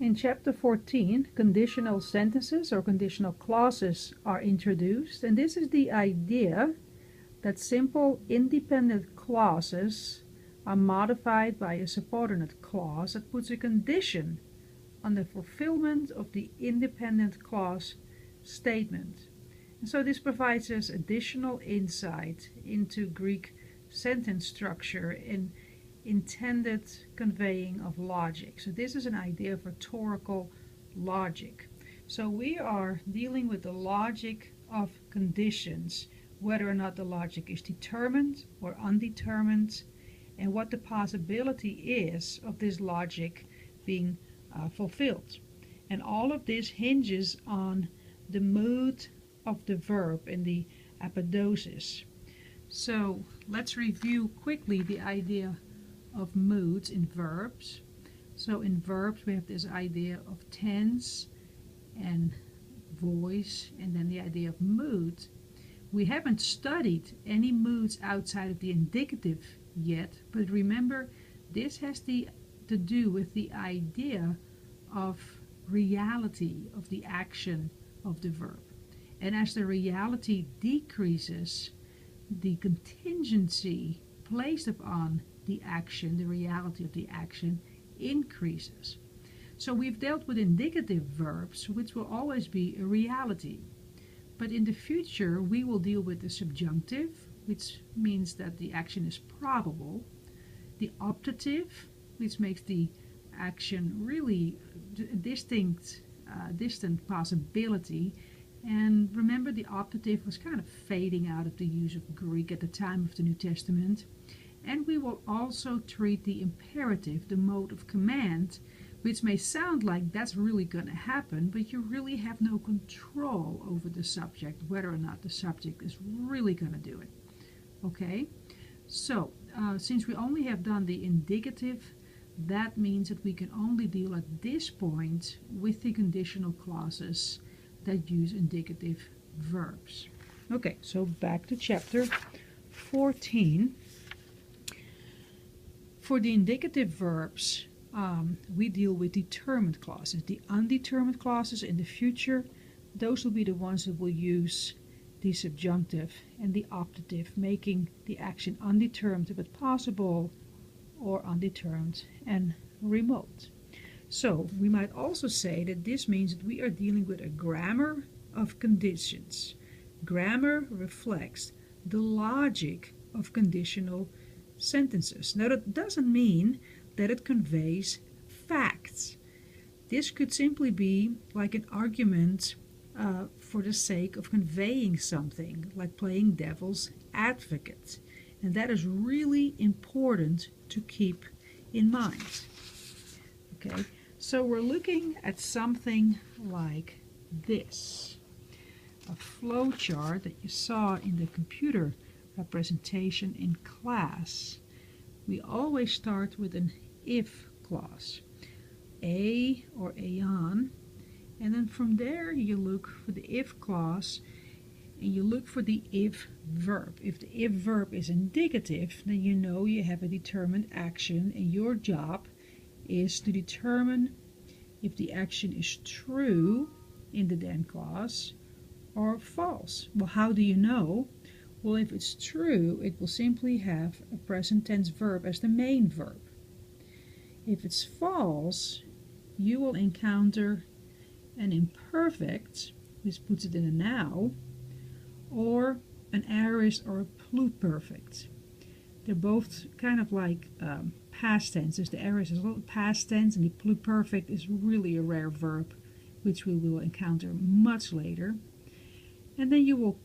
In chapter 14, conditional sentences or conditional clauses are introduced, and this is the idea that simple independent clauses are modified by a subordinate clause that puts a condition on the fulfillment of the independent clause statement. And so this provides us additional insight into Greek sentence structure and intended conveying of logic. So this is an idea of rhetorical logic. So we are dealing with the logic of conditions, whether or not the logic is determined or undetermined, and what the possibility is of this logic being fulfilled. And all of this hinges on the mood of the verb and the apodosis. So let's review quickly the idea of moods in verbs. So in verbs we have this idea of tense and voice, and then the idea of mood. We haven't studied any moods outside of the indicative yet, but remember, this has to do with the idea of reality of the action of the verb. And as the reality decreases, the contingency placed upon the action, the reality of the action, increases. So we've dealt with indicative verbs, which will always be a reality. But in the future, we will deal with the subjunctive, which means that the action is probable, the optative, which makes the action really distant possibility. And remember, the optative was kind of fading out of the use of Greek at the time of the New Testament. And we will also treat the imperative, the mode of command, which may sound like that's really going to happen, but you really have no control over the subject, whether or not the subject is really going to do it. Okay, so since we only have done the indicative, that means that we can only deal at this point with the conditional clauses that use indicative verbs. Okay, so back to chapter 14. For the indicative verbs, we deal with determined clauses. The undetermined clauses in the future, those will be the ones that will use the subjunctive and the optative, making the action undetermined but possible, or undetermined and remote. So we might also say that this means that we are dealing with a grammar of conditions. Grammar reflects the logic of conditional sentences. Now that doesn't mean that it conveys facts. This could simply be like an argument for the sake of conveying something, like playing devil's advocate. And that is really important to keep in mind. Okay, so we're looking at something like this. A flow chart that you saw in the computer presentation in class. We always start with an if clause, a or aeon, and then from there you look for the if clause and you look for the if verb. If the if verb is indicative, then you know you have a determined action, and your job is to determine if the action is true in the then clause or false. Well, how do you know? Well, if it's true, it will simply have a present tense verb as the main verb. If it's false, you will encounter an imperfect, which puts it in a now, or an aorist or a pluperfect. They're both kind of like past tenses. The aorist is a little past tense, and the pluperfect is really a rare verb, which we will encounter much later. And then you will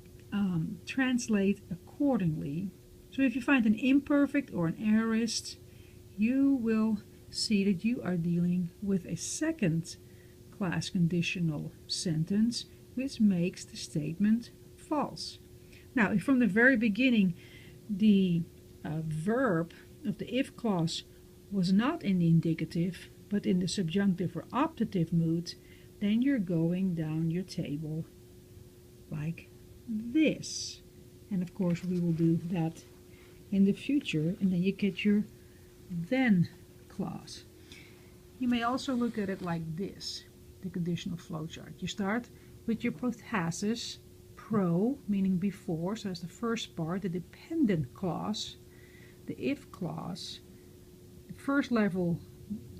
translate accordingly. So if you find an imperfect or an aorist, you will see that you are dealing with a second class conditional sentence, which makes the statement false. Now, if from the very beginning the verb of the if clause was not in the indicative but in the subjunctive or optative mood, then you're going down your table like this. And of course we will do that in the future, and then you get your then clause. You may also look at it like this, the conditional flowchart. You start with your prothesis, pro, meaning before, so that's the first part, the dependent clause, the if clause, the first level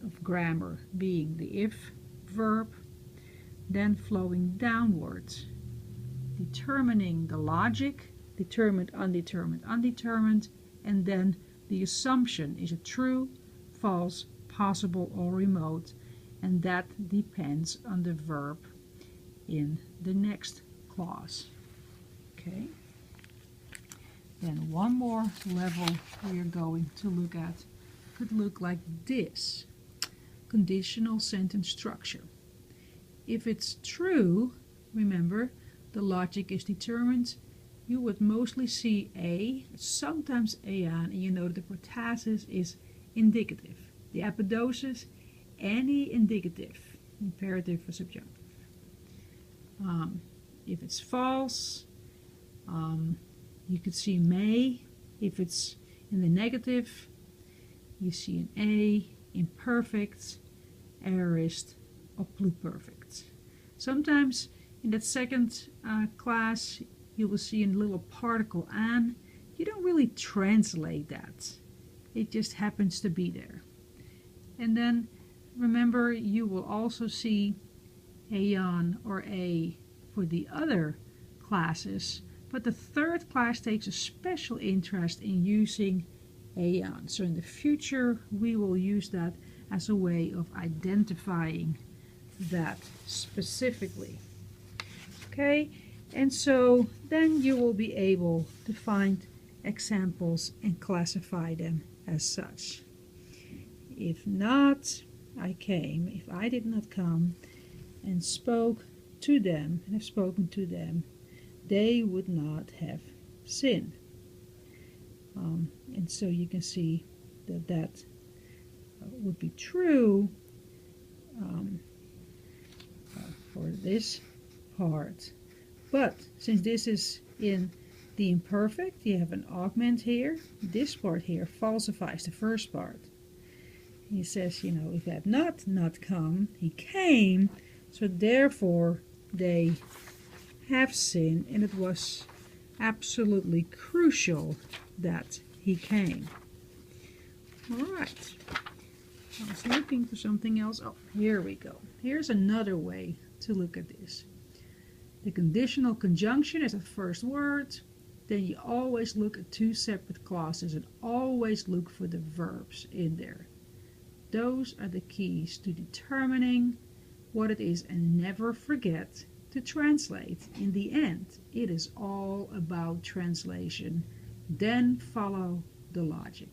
of grammar being the if verb, then flowing downwards, determining the logic, determined, undetermined, undetermined, and then the assumption, is it true, false, possible, or remote, and that depends on the verb in the next clause. Okay. Then one more level we are going to look at could look like this. Conditional sentence structure. If it's true, remember, the logic is determined, you would mostly see a, sometimes an, and you know that the prothesis is indicative. The apodosis, any indicative, imperative or subjunctive. If it's false, you could see may. If it's in the negative, you see an a, imperfect, aorist, or pluperfect. Sometimes in that second class, you will see a little particle an. You don't really translate that. It just happens to be there. And then remember, you will also see aeon or a for the other classes, but the third class takes a special interest in using aeon. So in the future, we will use that as a way of identifying that specifically. Okay, and so then you will be able to find examples and classify them as such. If not, if I did not come and spoke to them and have spoken to them, they would not have sinned. And so you can see that that would be true for this part. But since this is in the imperfect, you have an augment here. This part here falsifies the first part. He says, you know, if he had not come, he came, so therefore they have sinned, and it was absolutely crucial that he came. All right. I was looking for something else. Oh, here we go. Here's another way to look at this. The conditional conjunction is the first word. Then you always look at two separate clauses and always look for the verbs in there. Those are the keys to determining what it is, and never forget to translate. In the end, it is all about translation. Then follow the logic.